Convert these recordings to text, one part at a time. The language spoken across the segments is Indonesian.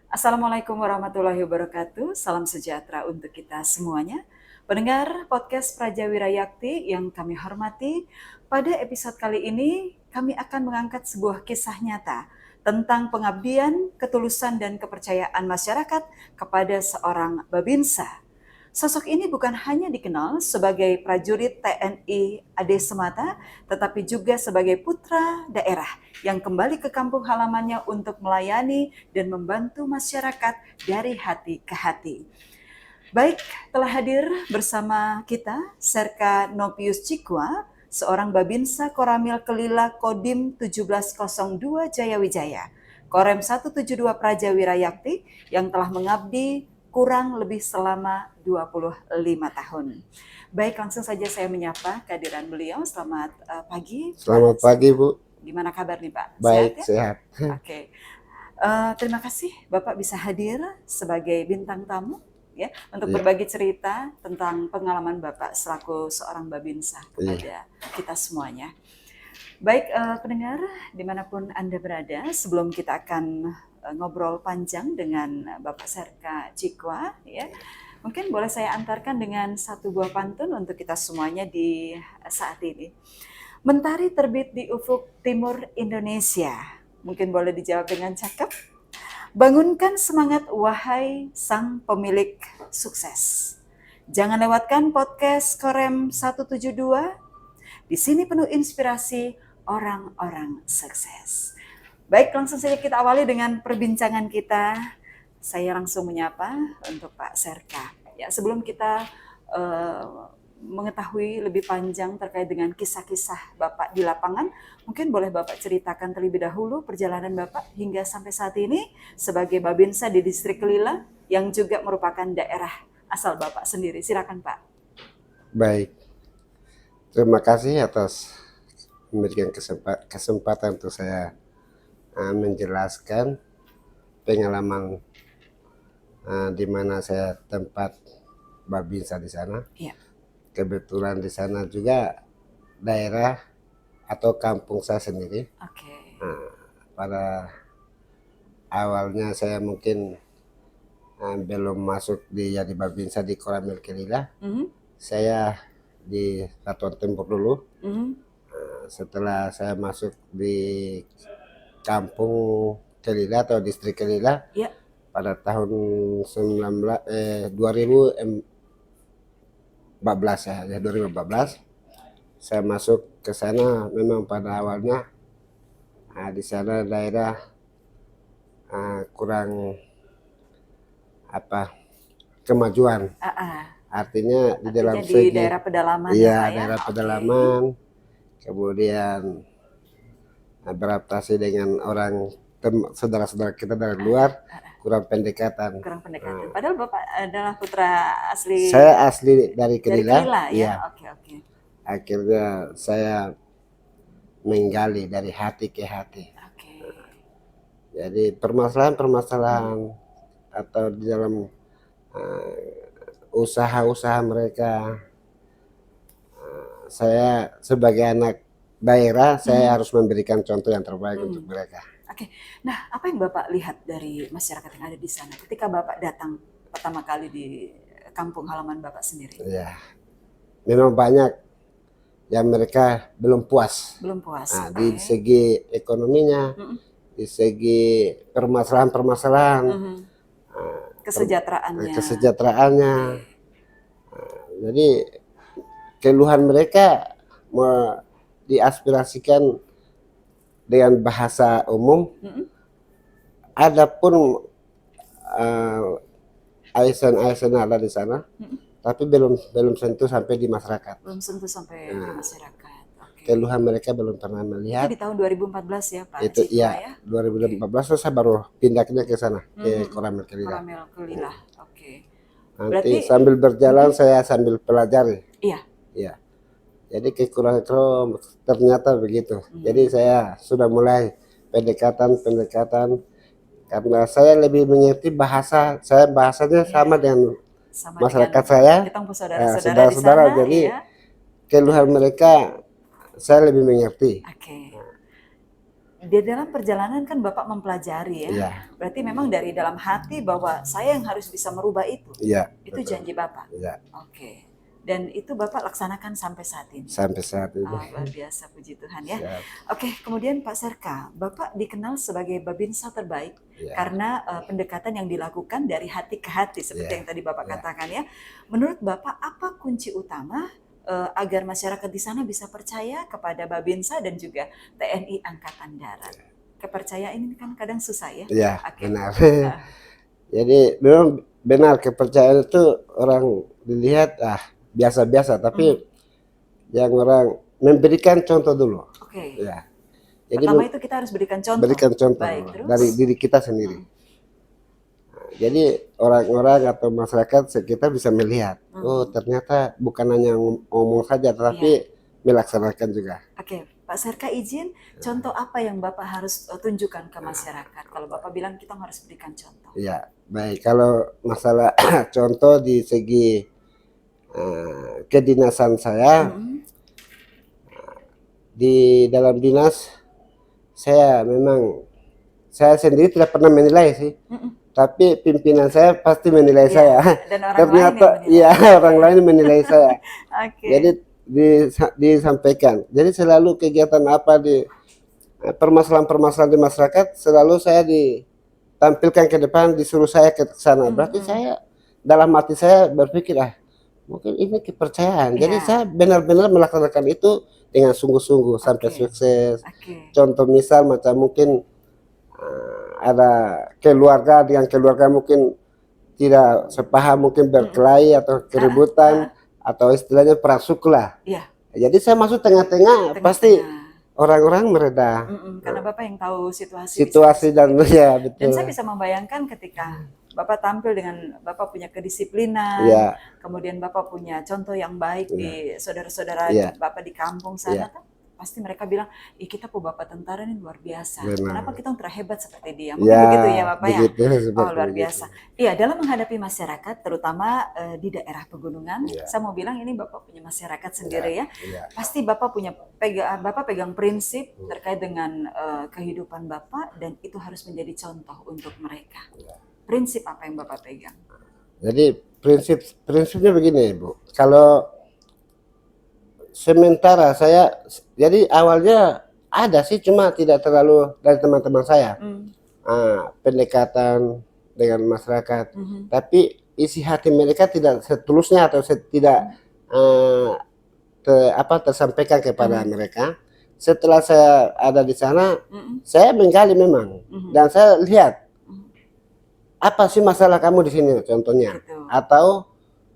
Assalamualaikum warahmatullahi wabarakatuh. Salam sejahtera untuk kita semuanya. Pendengar podcast Praja Wirayakti yang kami hormati, pada episode kali ini kami akan mengangkat sebuah kisah nyata tentang pengabdian, ketulusan, dan kepercayaan masyarakat kepada seorang babinsa. Sosok ini bukan hanya dikenal sebagai prajurit TNI AD semata, tetapi juga sebagai putra daerah yang kembali ke kampung halamannya untuk melayani dan membantu masyarakat dari hati ke hati. Baik, telah hadir bersama kita Serka Nopius Cikwa, seorang Babinsa Koramil Kelila Kodim 1702 Jayawijaya, Korem 172 Praja Wirayakti yang telah mengabdi kurang lebih selama 25 tahun. Baik, langsung saja saya menyapa kehadiran beliau. Selamat pagi. Selamat pagi, Bu. Gimana kabar nih, Pak? Baik, Sehat ya? sehat. Oke. Terima kasih Bapak bisa hadir sebagai bintang tamu ya untuk Iya, berbagi cerita tentang pengalaman Bapak selaku seorang babinsa iya, kepada kita semuanya. Baik, pendengar dimanapun Anda berada, sebelum kita akan ngobrol panjang dengan Bapak Serka Cikwa, ya, mungkin boleh saya antarkan dengan satu buah pantun untuk kita semuanya di saat ini. Mentari terbit di ufuk timur Indonesia. Mungkin boleh dijawab dengan cakep. Bangunkan semangat wahai sang pemilik sukses. Jangan lewatkan podcast Korem 172. Di sini penuh inspirasi orang-orang sukses. Baik, langsung saja kita awali dengan perbincangan kita. Saya langsung menyapa untuk Pak Serka. Ya, sebelum kita mengetahui lebih panjang terkait dengan kisah-kisah Bapak di lapangan, mungkin boleh Bapak ceritakan terlebih dahulu perjalanan Bapak hingga sampai saat ini sebagai Babinsa di Distrik Kelila yang juga merupakan daerah asal Bapak sendiri. Silakan Pak. baik. Terima kasih atas memberikan kesempatan untuk saya menjelaskan pengalaman di mana saya tempat babinsa di sana. Ya. Kebetulan di sana juga daerah atau kampung saya sendiri. Oke. Pada awalnya saya mungkin belum masuk di jadi babinsa di Koramil Kelila. Saya di Satuan Tempur dulu. Setelah saya masuk di kampung Kelila atau distrik Kelila Ya. pada tahun 2014 ya 2014 saya masuk ke sana. Memang pada awalnya di sana daerah kurang kemajuan, artinya di dalam Artinya di segi daerah pedalaman iya Pak ya? daerah Oke. pedalaman, kemudian beradaptasi dengan orang saudara-saudara kita dari luar kurang pendekatan. Kurang pendekatan. Padahal Bapak adalah putra asli Saya asli dari dari Kelila, Kelila ya? iya. Oke. Akhirnya saya menggali dari hati ke hati. Oke. Jadi permasalahan-permasalahan atau di dalam usaha-usaha mereka, saya sebagai anak daerah saya harus memberikan contoh yang terbaik untuk mereka. Oke. Nah, apa yang Bapak lihat dari masyarakat yang ada di sana ketika Bapak datang pertama kali di kampung halaman Bapak sendiri? Ya, memang banyak yang mereka belum puas. Belum puas. Di segi ekonominya, di segi permasalahan-permasalahan, Kesejahteraannya. Jadi keluhan mereka diaspirasikan dengan bahasa umum. Adapun ASN ada di sana, tapi belum sentuh sampai di masyarakat. Belum sentuh sampai di masyarakat. Oke. Keluhan mereka belum pernah melihat. Itu di tahun 2014 ya Pak Itu Cikwa ya 2014 saya baru pindahnya ke sana, ke Koramil Kelila. Koramil Kelila. Oke. Nanti Berarti sambil berjalan saya sambil pelajari. iya. Iya. Jadi kekurangan ternyata begitu. Jadi saya sudah mulai pendekatan karena saya lebih mengerti bahasa. Saya bahasanya sama dengan masyarakat saya, Kita saudara-saudara di sana. Jadi keluhan mereka saya lebih mengerti. Oke. di dalam perjalanan kan Bapak mempelajari ya. Iya, Berarti memang dari dalam hati bahwa saya yang harus bisa merubah itu. iya, Itu betul. janji Bapak. Iya, Oke. Dan itu Bapak laksanakan sampai saat ini. sampai saat ini. Luar biasa, puji Tuhan ya. Siap. Oke, kemudian Pak Serka, Bapak dikenal sebagai babinsa terbaik Iya, karena pendekatan yang dilakukan dari hati ke hati seperti Iya, yang tadi Bapak iya. katakan ya. Menurut Bapak apa kunci utama agar masyarakat di sana bisa percaya kepada babinsa dan juga TNI Angkatan Darat? Kepercayaan ini kan kadang susah ya. Iya, Oke. benar. Jadi memang benar kepercayaan itu orang dilihat biasa-biasa, tapi yang orang memberikan contoh dulu. Oke. Ya. Jadi Pertama itu kita harus berikan contoh. berikan contoh Baik, dulu terus? dari diri kita sendiri. Jadi orang-orang atau masyarakat sekitar bisa melihat, oh ternyata bukan hanya ngomong saja, tetapi melaksanakan juga. Oke, Pak Serka izin, contoh apa yang Bapak harus tunjukkan ke masyarakat? Kalau Bapak bilang kita harus berikan contoh. Ya, baik. Kalau masalah contoh di segi kedinasan saya, di dalam dinas saya memang saya sendiri tidak pernah menilai sih, tapi pimpinan saya pasti menilai saya. Dan orang Ternyata lain yang menilai. orang lain menilai saya. Oke. Jadi disampaikan. Jadi selalu kegiatan apa di permasalahan-permasalahan di masyarakat selalu saya ditampilkan ke depan, disuruh saya ke sana. Berarti saya dalam hati saya berpikir mungkin ini kepercayaan. Jadi saya benar-benar melaksanakan itu dengan sungguh-sungguh sampai sukses. Contoh misal macam mungkin ada keluarga dengan keluarga mungkin tidak sepaham, mungkin berkelahi atau keributan atau istilahnya perang suku lah. Jadi saya masuk tengah-tengah pasti orang-orang mereda. Karena Bapak yang tahu situasi dan ya betul. Dan saya bisa membayangkan ketika Bapak tampil dengan Bapak punya kedisiplinan, kemudian Bapak punya contoh yang baik di saudara-saudara Bapak di kampung sana, pasti mereka bilang, kita Bapak tentara ini luar biasa. Kenapa kita terhebat seperti dia? Mungkin begitu ya Bapak ya? Oh luar biasa. Iya, dalam menghadapi masyarakat, terutama di daerah pegunungan, saya mau bilang ini Bapak punya masyarakat sendiri ya. Pasti Bapak pegang prinsip terkait dengan kehidupan Bapak, dan itu harus menjadi contoh untuk mereka. Prinsip apa yang Bapak pegang? Jadi prinsipnya begini Bu, kalau sementara saya, jadi awalnya ada sih, cuma tidak terlalu dari teman-teman saya pendekatan dengan masyarakat, tapi isi hati mereka tidak setulusnya atau tidak tersampaikan kepada mereka. Setelah saya ada di sana, saya menggali memang, dan saya lihat apa sih masalah kamu di sini contohnya, atau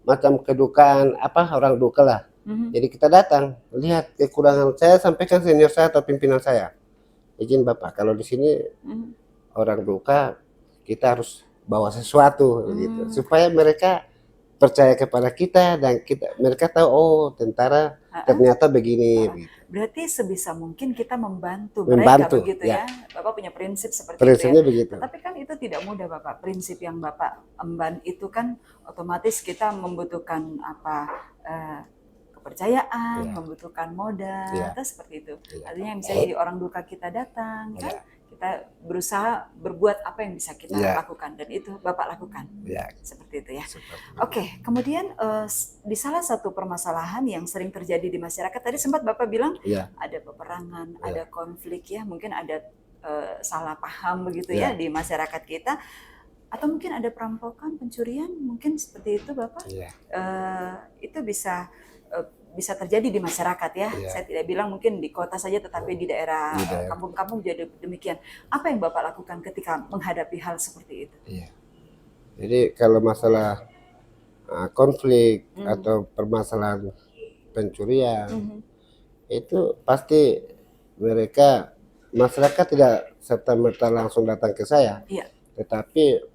macam kedukaan orang duka lah. Jadi kita datang lihat kekurangan, saya sampaikan senior saya atau pimpinan saya, izin Bapak kalau di sini orang duka kita harus bawa sesuatu gitu, supaya mereka percaya kepada kita dan mereka tahu oh tentara ternyata begini. Gitu. Berarti sebisa mungkin kita membantu mereka begitu ya. Bapak punya prinsip seperti Prinsipnya itu ya. Begitu. Tapi kan itu tidak mudah Bapak. Prinsip yang Bapak emban itu kan otomatis kita membutuhkan kepercayaan, membutuhkan modal, atau seperti itu. Artinya misalnya di orang duka kita datang kan, kita berusaha berbuat apa yang bisa kita lakukan, dan itu Bapak lakukan. Seperti itu ya. Oke, kemudian di salah satu permasalahan yang sering terjadi di masyarakat, tadi sempat Bapak bilang ada peperangan, ada konflik ya, mungkin ada salah paham begitu ya di masyarakat kita, atau mungkin ada perampokan, pencurian, mungkin seperti itu Bapak. Itu bisa terjadi di masyarakat ya. Saya tidak bilang mungkin di kota saja, tetapi di daerah kampung-kampung jadi demikian. Apa yang Bapak lakukan ketika menghadapi hal seperti itu? Jadi kalau masalah konflik atau permasalahan pencurian, itu pasti masyarakat tidak serta-merta langsung datang ke saya, tetapi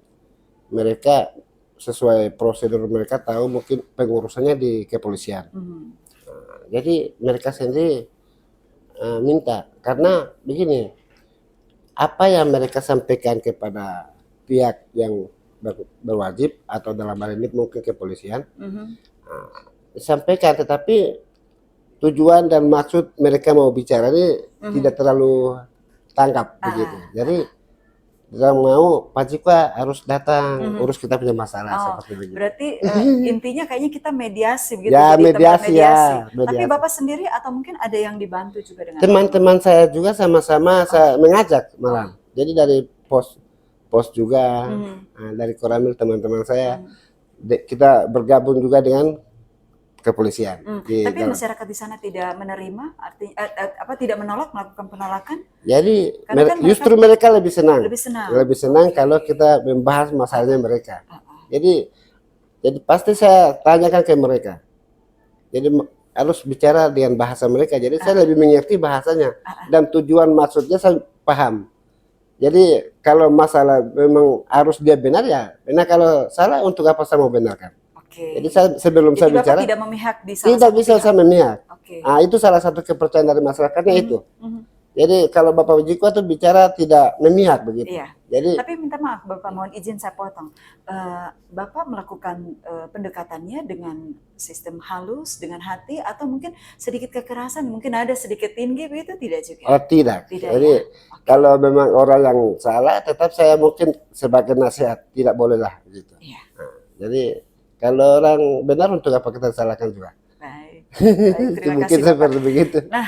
mereka sesuai prosedur mereka tahu mungkin pengurusannya di kepolisian. Jadi mereka sendiri minta, karena begini, apa yang mereka sampaikan kepada pihak yang berwajib atau dalam hal ini mungkin kepolisian, disampaikan, tetapi tujuan dan maksud mereka mau bicara ini tidak terlalu tangkap begitu. Jadi dia mau Pak Jikwa harus datang urus kita punya masalah seperti begitu. Berarti intinya kayaknya kita mediasi begitu, Ya, jadi tempat mediasi mediasi. ya, mediasi. Tapi Bapak sendiri atau mungkin ada yang dibantu juga dengan Teman-teman saya juga sama-sama saya mengajak malam. Jadi dari pos juga, dari Koramil teman-teman saya, kita bergabung juga dengan kepolisian. Tapi masyarakat di sana tidak menerima, artinya tidak menolak, melakukan penolakan? Jadi Karena kan justru mereka lebih senang. Lebih senang kalau kita membahas masalahnya mereka. Jadi pasti saya tanyakan ke mereka. Jadi harus bicara dengan bahasa mereka. Jadi saya lebih mengerti bahasanya dan tujuan maksudnya saya paham. Jadi kalau masalah memang harus dia benar ya benar, kalau salah untuk apa saya mau benarkan. Jadi sebelum saya bicara tidak memihak di salah tidak bisa saya memihak. Nah, itu salah satu kepercayaan dari masyarakatnya itu. Jadi kalau Bapak Jikwa tuh bicara tidak memihak begitu. Iya. Jadi tapi minta maaf Bapak, mohon izin saya potong. Bapak melakukan pendekatannya dengan sistem halus, dengan hati, atau mungkin sedikit kekerasan, mungkin ada sedikit tinggi begitu, tidak juga? Oh tidak. Jadi kalau memang orang yang salah, tetap saya mungkin sebagai nasihat tidak bolehlah begitu. Iya. Jadi kalau orang benar untuk apa kita salahkan juga. Baik, terima kasih Bapak. Seperti begitu. Nah,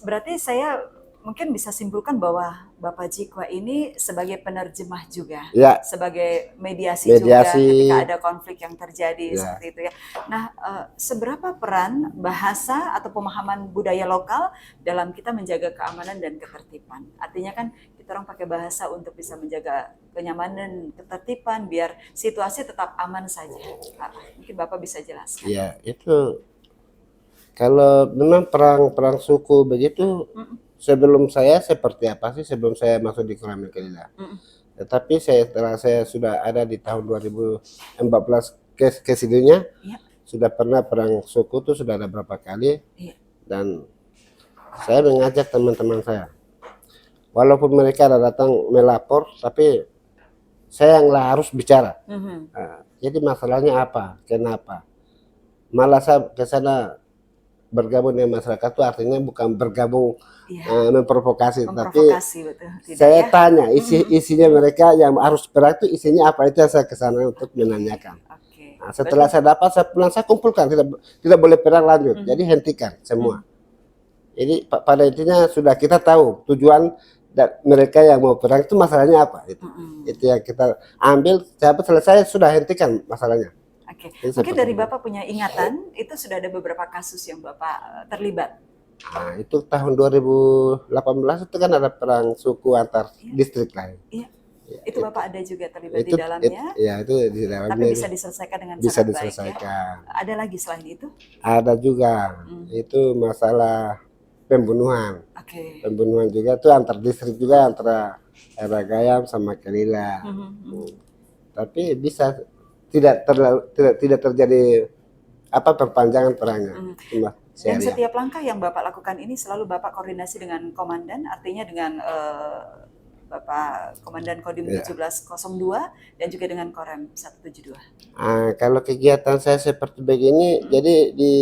berarti saya mungkin bisa simpulkan bahwa Bapak Jikwa ini sebagai penerjemah juga, ya, sebagai mediasi juga ketika ada konflik yang terjadi seperti itu ya. Nah, seberapa peran bahasa atau pemahaman budaya lokal dalam kita menjaga keamanan dan ketertiban? Artinya kan kita orang pakai bahasa untuk bisa menjaga kenyamanan, ketertiban, biar situasi tetap aman saja. Mungkin Bapak bisa jelaskan. Ya, itu kalau memang perang suku begitu, sebelum saya seperti apa sih sebelum saya masuk di Koramil Kelila. Tetapi setelah saya sudah ada di tahun 2014 ke sininya, sudah pernah perang suku tuh sudah ada berapa kali, dan saya mengajak teman-teman saya. Walaupun mereka ada datang melapor, tapi saya yang harus bicara. Jadi masalahnya apa? Kenapa? Malah saya ke sana bergabung dengan masyarakat itu artinya bukan bergabung memprovokasi, tapi saya tanya isinya mereka yang harus perang itu isinya apa, itu saya ke sana untuk menanyakan. Nah, setelah saya dapat, saya pulang, saya kumpulkan, tidak boleh perang lanjut, jadi hentikan semua. Jadi pada intinya sudah kita tahu tujuan mereka yang mau perang itu masalahnya apa, itu yang kita ambil. Selesai sudah hentikan masalahnya. Mungkin dari Bapak punya ingatan, itu sudah ada beberapa kasus yang Bapak terlibat. Nah, itu tahun 2018 itu kan ada perang suku antar distrik lah. Itu Bapak ada juga terlibat di dalamnya. Itu di dalamnya. Tapi bisa diselesaikan dengan bisa sangat diselesaikan. Baik, ya? Ada lagi selain itu? Ada juga. Itu masalah pembunuhan. Pembunuhan juga itu antar distrik juga, antara Era Gayam sama Kelila. Tapi bisa tidak terjadi perpanjangan perangnya. Dan setiap langkah yang Bapak lakukan ini selalu Bapak koordinasi dengan komandan, artinya dengan Bapak Komandan Kodim 1702 dan juga dengan Korem 172. Kalau kegiatan saya seperti begini, jadi di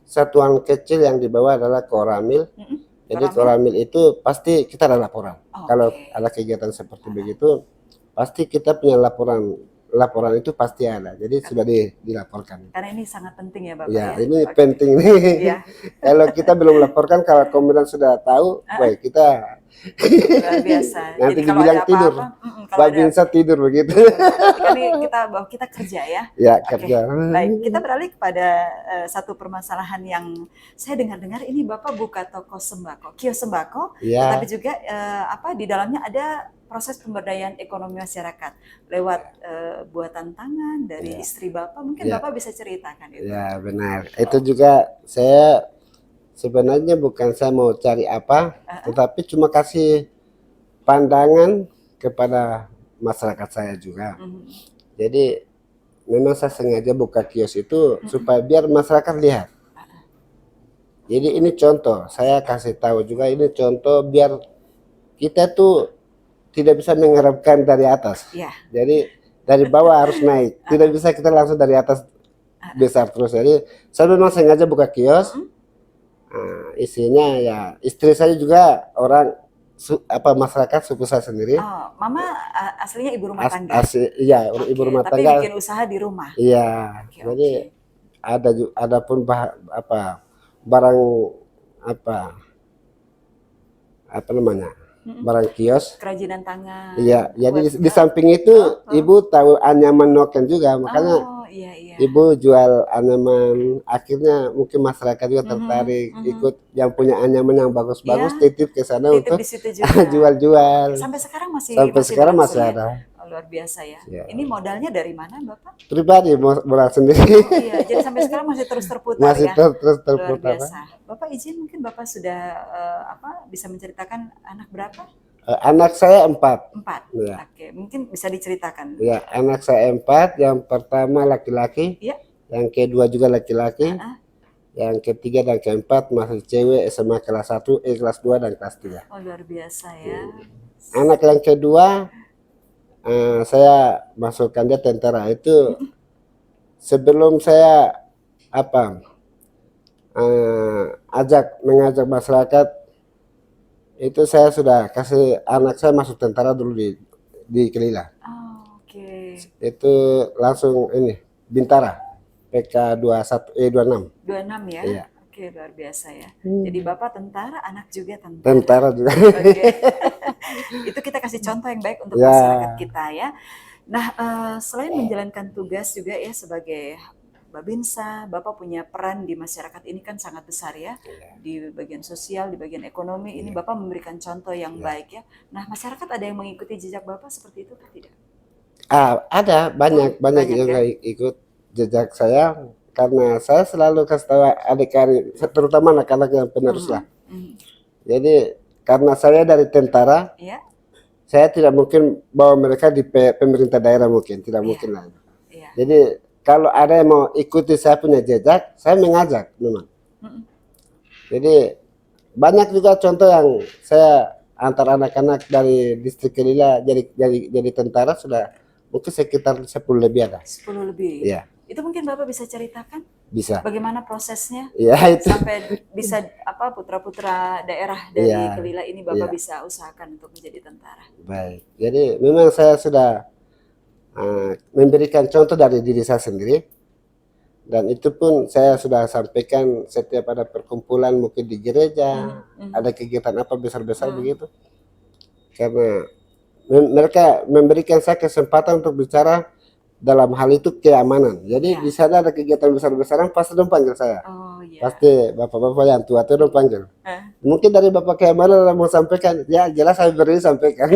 satuan kecil yang dibawa adalah Koramil. Jadi Koramil itu pasti kita ada laporan. Kalau ada kegiatan seperti begitu, pasti kita punya laporan itu pasti ada. Jadi sudah dilaporkan. Karena ini sangat penting ya Bapak. Ya, ini penting nih. Kalau kita belum laporkan, kalau komandan sudah tahu, baik kita luar biasa. Nanti jadi dibilang tidur. Pak Binsa tidur begitu. Bahwa kita kerja ya. Ya, kerja. Baik, kita beralih kepada satu permasalahan yang saya dengar-dengar ini Bapak buka toko sembako, kios sembako, tetapi juga di dalamnya ada proses pemberdayaan ekonomi masyarakat lewat buatan tangan dari istri Bapak. Mungkin Bapak bisa ceritakan itu. Ya, benar. Itu juga saya sebenarnya bukan saya mau cari apa, tetapi cuma kasih pandangan kepada masyarakat saya juga. Jadi memang saya sengaja buka kios itu supaya biar masyarakat lihat. Jadi ini contoh, saya kasih tahu juga ini contoh biar kita tuh tidak bisa mengharapkan dari atas. Jadi dari bawah harus naik. Tidak bisa kita langsung dari atas besar terus. Jadi saya memang sengaja buka kios. Isinya ya istri saya juga orang masyarakat suku saya sendiri. Oh, Mama aslinya ibu rumah tangga. Iya, ibu Oke, rumah tapi tangga. bikin usaha di rumah. Iya, Oke, jadi oke. ada pun barang apa apa namanya Mm-mm. barang kios. Kerajinan tangan, Iya, jadi buat di samping itu ibu tahu anyaman noken juga, makanya oh iya iya. ibu jual anyaman. Akhirnya mungkin masyarakat juga Mhm, tertarik mhm. ikut, yang punya anyaman yang bagus-bagus Ya, titip ke sana titip untuk di situ juga. Oke, jual-jual. sampai sekarang masih Sampai masih sekarang masih berlangsung ya? ada. Oh, luar biasa ya. Ya, Ini modalnya dari mana, Bapak? pribadi modal sendiri. Oh iya, jadi sampai sekarang masih terus terputar Masih ya. terus Luar terputar. biasa. Bapak izin mungkin Bapak sudah bisa menceritakan anak berapa? Anak saya 4. Empat. Ya. Oke, mungkin bisa diceritakan. Ya, anak saya 4. Yang pertama laki-laki, Iya. yang kedua juga laki-laki, Ah, yang ketiga dan keempat masih cewek, SMA kelas 1, kelas 2 dan kelas 3. oh luar biasa ya. Anak yang kedua, saya masukkan dia tentara. Itu sebelum saya apa mengajak masyarakat, itu saya sudah kasih anak saya masuk tentara dulu di Kelila. Oh, oke. Itu langsung ini Bintara, PK 26. 26 ya. Iya, Oke, luar biasa ya. Jadi Bapak tentara, anak juga tentara. tentara juga. Oke. Itu kita kasih contoh yang baik untuk masyarakat Ya, kita ya. Nah, selain menjalankan tugas juga ya sebagai Babinsa, Bapak punya peran di masyarakat ini kan sangat besar ya. Di bagian sosial, di bagian ekonomi, ini Bapak memberikan contoh yang baik ya. Nah, masyarakat ada yang mengikuti jejak Bapak seperti itu atau tidak? ada banyak Banyak yang ya? ikut jejak saya, karena saya selalu kasih tahu adik-adik, terutama anak-anak yang penerus lah. Mhm. Jadi karena saya dari tentara, Iya, saya tidak mungkin bawa mereka di pemerintah daerah, mungkin tidak iya, mungkin lah. iya. Jadi kalau ada yang mau ikuti saya punya jejak, saya mengajak memang. Mhm. Jadi banyak juga contoh yang saya antar anak-anak dari distrik Kelila jadi tentara sudah mungkin sekitar 10 lebih ada. 10 lebih. Iya, Itu mungkin Bapak bisa ceritakan bisa. bagaimana prosesnya Iya itu. sampai bisa putra-putra daerah dari Iya, Kelila ini iya. Bapak bisa usahakan untuk menjadi tentara. Baik. Jadi memang saya sudah memberikan contoh dari diri saya sendiri, dan itu pun saya sudah sampaikan setiap ada perkumpulan mungkin di gereja, ada kegiatan apa besar-besar begitu, karena mereka memberikan saya kesempatan untuk bicara dalam hal itu keamanan. Jadi di sana ada kegiatan besar-besaran pasti dong panggil saya. Oh iya. Pasti bapak-bapak yang tua itu dong panggil. Eh, Mungkin dari bapak keamanan mau sampaikan, ya jelas saya beri sampaikan.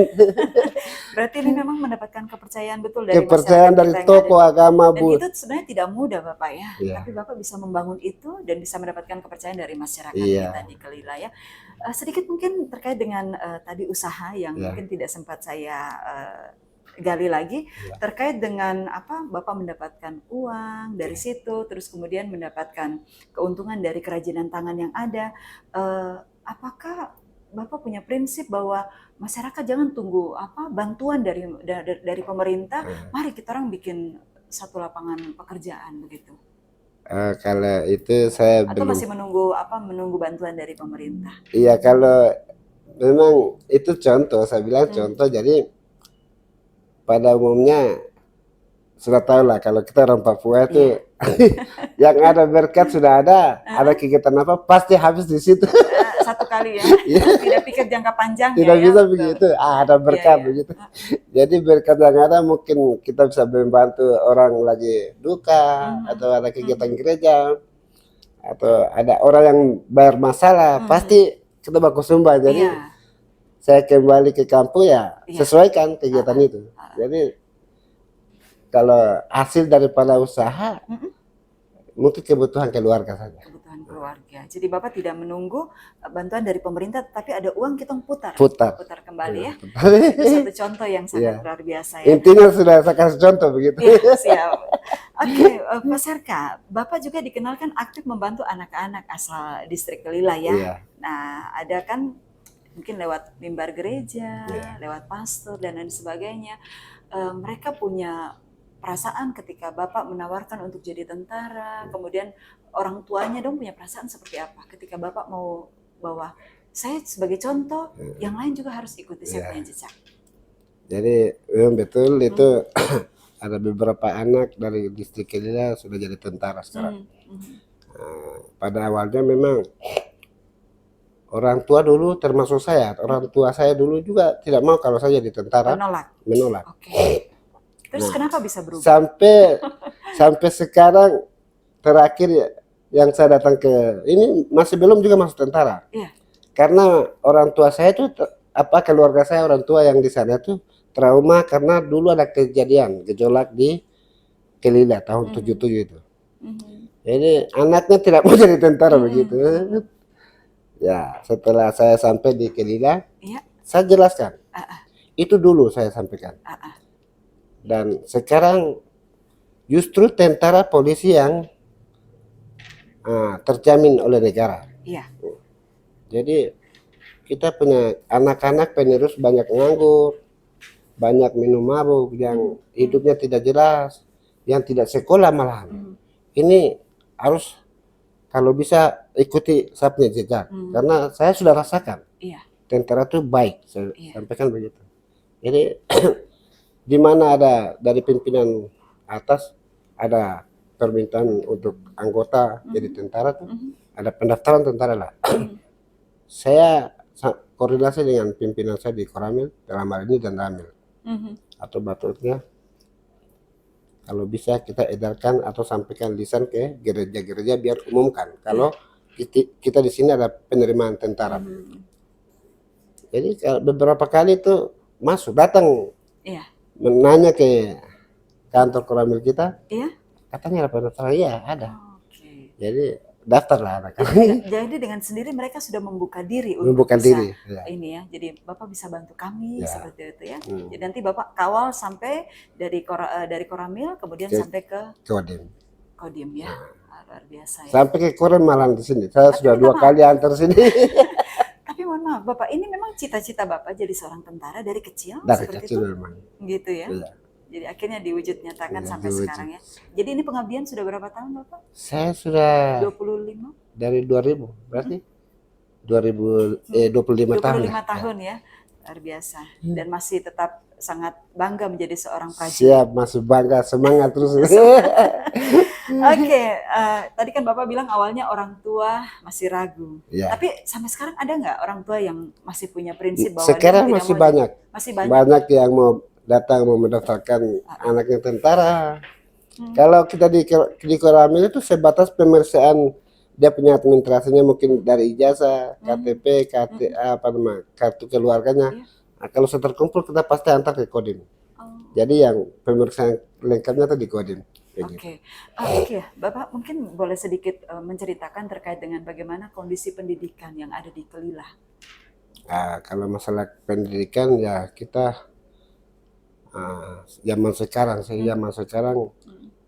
Berarti ini memang mendapatkan kepercayaan betul dari Kepercayaan masyarakat dari kita yang ada tokoh agama, dan Bu. itu sebenarnya tidak mudah Bapak ya. Iya. Tapi Bapak bisa membangun itu dan bisa mendapatkan kepercayaan dari masyarakat Iya. kita di Kelila ya. Sedikit mungkin terkait dengan tadi usaha yang Iya. mungkin tidak sempat saya gali lagi terkait dengan apa Bapak mendapatkan uang dari situ, terus kemudian mendapatkan keuntungan dari kerajinan tangan yang ada. Apakah Bapak punya prinsip bahwa masyarakat jangan tunggu apa bantuan dari pemerintah, mari kita orang bikin satu lapangan pekerjaan begitu? Kalau itu saya Atau belum. masih menunggu bantuan dari pemerintah? Iya, kalau memang itu contoh, saya bilang contoh. Jadi pada umumnya sudah tahu lah kalau kita orang Papua itu yang ada berkat sudah ada kegiatan apa pasti habis di situ. Satu kali ya, tidak pikir jangka panjang Tidak ya. bisa begitu, ada berkat begitu. Jadi berkat yang ada mungkin kita bisa membantu orang lagi duka, atau ada kegiatan gereja, atau ada orang yang bayar masalah, pasti kita bakal sumbang. Jadi saya kembali ke kampung ya sesuaikan kegiatan itu. Jadi kalau hasil daripada usaha mungkin kebutuhan keluarga saja. Kebutuhan keluarga. Jadi Bapak tidak menunggu bantuan dari pemerintah, tapi ada uang kita putar kembali ya. Itu satu contoh yang sangat luar biasa ya. Intinya sudah saya kasih contoh begitu. Ya, siap. Oke, Pak Serka, Bapak juga dikenalkan aktif membantu anak-anak asal distrik Kelila ya. Nah, ada kan mungkin lewat mimbar gereja, lewat pastor dan lain sebagainya. Mereka punya perasaan ketika Bapak menawarkan untuk jadi tentara, kemudian orang tuanya dong punya perasaan seperti apa ketika Bapak mau bawa saya sebagai contoh, yang lain juga harus ikuti saya Ya. punya jejak. Jadi betul itu ada beberapa anak dari distrik Kelila sudah jadi tentara sekarang. Pada awalnya memang orang tua dulu termasuk saya, orang tua saya dulu juga tidak mau kalau saya jadi tentara, menolak. Oke. Terus Nah, kenapa bisa berubah? Sampai sekarang terakhir ya, yang saya datang ke ini masih belum juga masuk tentara. Iya. Karena orang tua saya itu keluarga saya orang tua yang di sana tuh trauma karena dulu ada kejadian gejolak di Kelila tahun 77 itu. Jadi anaknya tidak mau jadi tentara begitu. Ya, setelah saya sampai di Kelila, saya jelaskan. Itu dulu saya sampaikan. Dan sekarang justru tentara polisi yang terjamin oleh negara. Iya. Jadi kita punya anak-anak penerus banyak nganggur, banyak minum mabuk, yang hidupnya tidak jelas, yang tidak sekolah malahan. Ini harus kalau bisa ikuti saya punya jejak, karena saya sudah rasakan. Tentara itu baik, saya sampaikan begitu. Jadi di mana ada dari pimpinan atas ada permintaan untuk anggota jadi tentara tuh, ada pendaftaran tentara lah. Saya koordinasi dengan pimpinan saya di Koramil, dalam hal ini dan Ramil atau Batutnya, kalau bisa kita edarkan atau sampaikan lisan ke gereja-gereja biar umumkan kalau kita di sini ada penerimaan tentara. Jadi beberapa kali itu masuk datang menanya ke kantor Koramil kita, katanya ada pendaftaran, iya ada. Jadi daftar lah anak. Jadi dengan sendiri mereka sudah membuka diri untuk bisa ini ya. Jadi Bapak bisa bantu kami seperti itu ya. Jadi nanti Bapak kawal sampai dari Koramil kemudian sampai ke Kodim ya. Luar biasa ya. Sampai ke Koramil malah di sini. Saya sudah 2 kali antar sini. Tapi mohon maaf Bapak, ini memang cita-cita Bapak jadi seorang tentara dari kecil? Dari seperti kecil itu? Memang. Gitu ya. Jadi akhirnya diwujud nyatakan sampai sekarang ya. Jadi ini pengabdian sudah berapa tahun Bapak? Saya sudah 25? Dari 2000 berarti 25 tahun. 25 tahun ya. Luar biasa. Dan masih tetap sangat bangga menjadi seorang prajurit. Siap, masih bangga, semangat terus. Oke, tadi kan Bapak bilang awalnya orang tua masih ragu. Tapi sampai sekarang ada nggak orang tua yang masih punya prinsip bahwa sekarang masih banyak. Banyak yang mau datang mau mendaftarkan anaknya tentara. Kalau kita di Koramil itu sebatas pemeriksaan dia punya administrasinya mungkin dari ijazah, KTP, KTA, kartu keluarganya. Nah, kalau sudah terkumpul kita pasti antar ke Kodim. Jadi yang pemeriksaan lengkapnya itu di Kodim. Oke, Bapak mungkin boleh sedikit menceritakan terkait dengan bagaimana kondisi pendidikan yang ada di Kelila. Kalau masalah pendidikan ya kita zaman sekarang,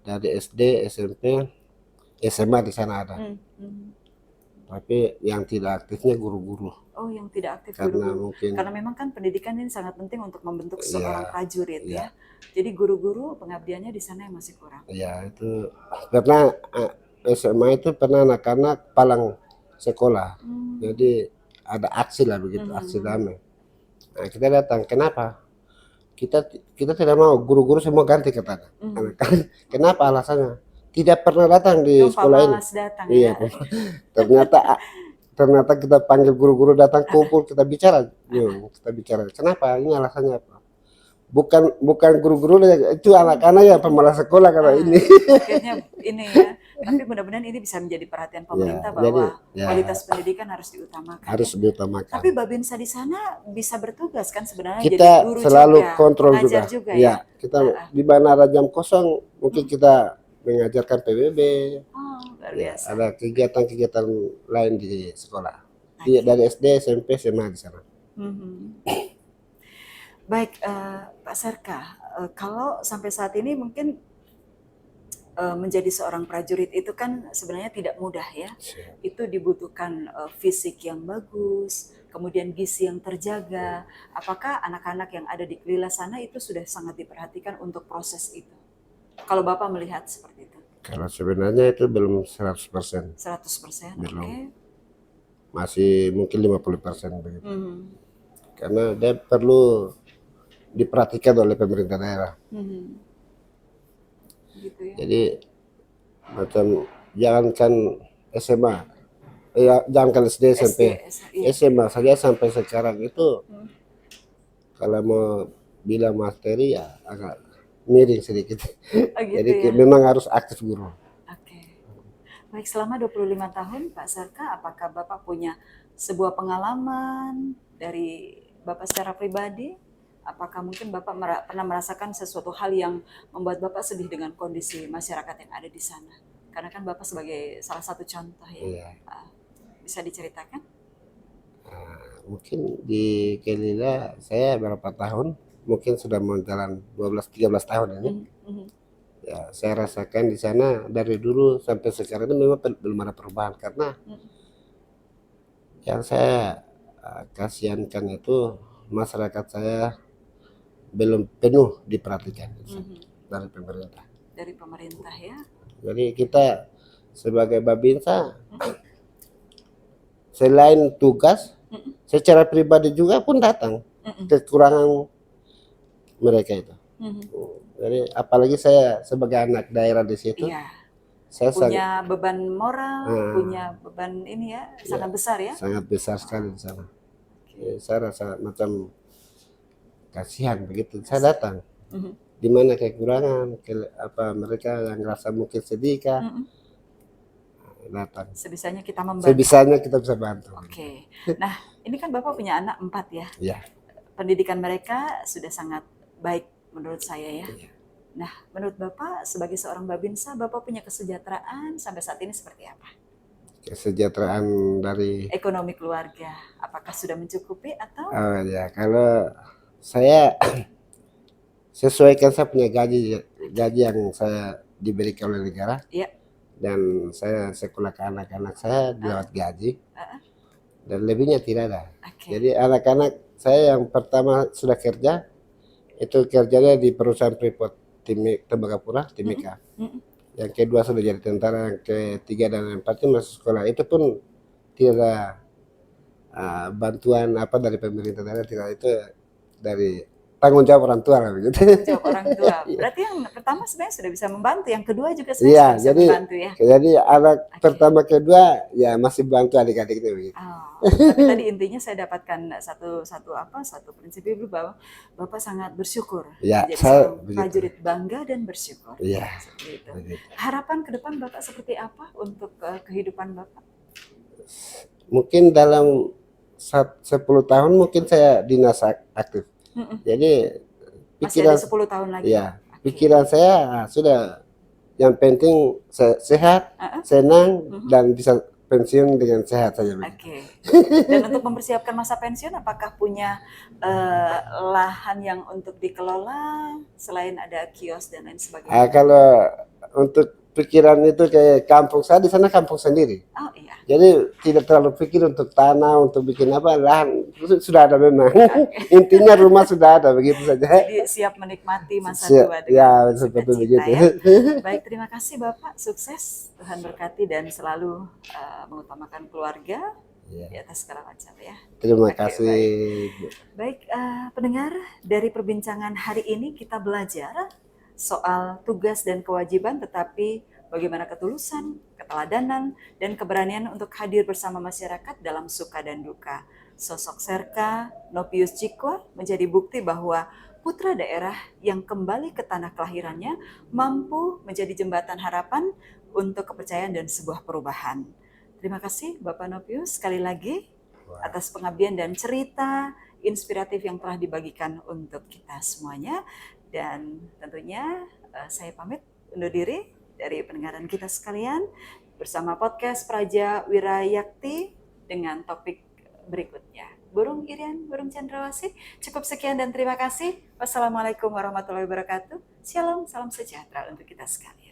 dari SD, SMP, SMA di sana ada. Tapi yang tidak aktifnya guru-guru. Oh, yang tidak aktif karena guru-guru. Mungkin, karena memang kan pendidikan ini sangat penting untuk membentuk seorang prajurit ya. Jadi guru-guru pengabdiannya di sana yang masih kurang. Ya itu karena SMA itu pernah anak-anak palang sekolah. Jadi ada aksi lah begitu, aksi damai. Nah, kita datang, kenapa? Kita tidak mau guru-guru semua ganti katanya. Kenapa alasannya? Tidak pernah datang di sekolah ini. Iya. Ternyata kita panggil guru-guru datang kumpul, kita bicara. Kenapa? Ini alasannya apa? Bukan guru-guru itu anak-anak yang pemalas sekolah kalau ini. Akhirnya ini ya. Tapi mudah-mudahan ini bisa menjadi perhatian pemerintah bahwa kualitas pendidikan harus diutamakan. Harus diutamakan. Tapi Babinsa di sana bisa bertugas kan sebenarnya kita jadi guru selalu juga, kontrol juga. Ya. Kita di mana ada jam kosong mungkin kita mengajarkan PBB. Luar biasa. Ada kegiatan-kegiatan lain di sekolah. Dari SD, SMP, SMA di sana. Baik, Pak Serka, kalau sampai saat ini mungkin menjadi seorang prajurit itu kan sebenarnya tidak mudah ya. Itu dibutuhkan fisik yang bagus, kemudian gizi yang terjaga. Apakah anak-anak yang ada di Kelila sana itu sudah sangat diperhatikan untuk proses itu? Kalau Bapak melihat seperti itu? Kalau sebenarnya itu belum 100%. 100%, belum. Oke. masih mungkin 50% begitu. Mhm. Karena dia perlu diperhatikan oleh pemerintah daerah. Mhm. Gitu ya. Jadi macam jangankan SMA, ya jangankan SD, SMP, SD, iya. SMA saja sampai sekarang itu Mhm. kalau mau bilang materi ya agak miring sedikit. Oh gitu Jadi ya. memang harus aktif guru. Oke. Baik, selama 25 tahun Pak Sarka, apakah Bapak punya sebuah pengalaman dari Bapak secara pribadi? Apakah mungkin Bapak pernah merasakan sesuatu hal yang membuat Bapak sedih dengan kondisi masyarakat yang ada di sana? Karena kan Bapak sebagai salah satu contoh ya. Iya. Bisa diceritakan? Mungkin di Kelila saya berapa tahun? Mungkin sudah menjalan 12-13 tahun ini. Mhm, mhm, Ya, saya rasakan di sana dari dulu sampai sekarang itu memang belum ada perubahan karena mhm, yang saya kasihankan itu masyarakat saya belum penuh diperhatikan di sana mhm. dari pemerintah. Dari pemerintah ya. Jadi kita sebagai Babinsa Mhm, selain tugas mhm, secara pribadi juga pun datang mhm, kekurangan mereka itu. mhm. Jadi apalagi saya sebagai anak daerah di situ, Iya, saya sangat, punya beban moral, punya ah, beban ini ya, ya, sangat besar ya. sangat besar sekali di sana. Oke, Saya rasa macam kasihan begitu. Saya kasihan. datang Mhm, di mana kekurangan, apa mereka yang rasa mungkin sedih kah, mhm. datang. Sebisanya kita membantu. Sebisanya kita bisa bantu. Oke. Nah, ini kan Bapak punya anak 4 ya. Ya, Pendidikan mereka sudah sangat baik menurut saya ya. ya. Nah, menurut Bapak sebagai seorang Babinsa, Bapak punya kesejahteraan sampai saat ini seperti apa? Kesejahteraan dari, Ekonomi keluarga, apakah sudah mencukupi atau? ya kalau saya sesuaikan saya punya gaji gaji yang saya diberikan oleh negara Ya, dan saya sekolahkan anak-anak saya uh, lewat gaji uh, dan lebihnya tidak ada. oke. Jadi anak-anak saya yang pertama sudah kerja itu kerjanya di perusahaan Freeport Tembagapura Mm-mm, Timika. mm-mm. Yang kedua sudah jadi tentara, yang ketiga dan yang empat itu masuk sekolah. Itu pun tidak bantuan apa dari pemerintah daerah, tidak, itu dari tanggung jawab orang tua lah begitu. Tanggung jawab orang tua. Berarti yang pertama sebenarnya sudah bisa membantu, yang kedua juga sebenarnya Iya, sudah bisa jadi membantu ya. anak Oke. pertama kedua ya masih bantu adik-adiknya begitu. Oh, tapi tadi intinya saya dapatkan satu prinsip ibu bahwa Bapak sangat bersyukur Ya, menjadi saya seorang begitu. prajurit bangga dan bersyukur. Iya, Seperti itu. begitu. Harapan ke depan Bapak seperti apa untuk kehidupan Bapak? Mungkin dalam 10 tahun mungkin saya dinas aktif. Mm-mm. Jadi Masih ada pikiran, 10 tahun lagi. ya, Oke. pikiran saya sudah, yang penting sehat, Uh-uh. senang Mhm. dan bisa pensiun dengan sehat saja begitu. Oke. Dan untuk mempersiapkan masa pensiun, apakah punya lahan yang untuk dikelola selain ada kios dan lain sebagainya? Kalau untuk pikiran itu kayak kampung saya di sana kampung sendiri. Oh iya. Jadi tidak terlalu pikir untuk tanah, untuk bikin apa, lahan sudah ada memang. Oke. Intinya rumah sudah ada begitu saja. Jadi siap menikmati masa tua Ya dengan seperti sukacita begitu. ya. Baik, terima kasih Bapak, sukses, Tuhan berkati dan selalu mengutamakan keluarga di Ya, atas segala macam ya. terima Oke, kasih. Baik, pendengar, dari perbincangan hari ini kita belajar soal tugas dan kewajiban, tetapi bagaimana ketulusan, keteladanan, dan keberanian untuk hadir bersama masyarakat dalam suka dan duka. Sosok Serka Nopius Cikwa menjadi bukti bahwa putra daerah yang kembali ke tanah kelahirannya mampu menjadi jembatan harapan untuk kepercayaan dan sebuah perubahan. Terima kasih Bapak Nopius sekali lagi atas pengabdian dan cerita inspiratif yang telah dibagikan untuk kita semuanya. Dan tentunya saya pamit undur diri dari pendengaran kita sekalian bersama podcast Praja Wirayakti dengan topik berikutnya. Burung Irian, Burung Cendrawasih. Cukup sekian dan terima kasih. Wassalamualaikum warahmatullahi wabarakatuh. Shalom, salam sejahtera untuk kita sekalian.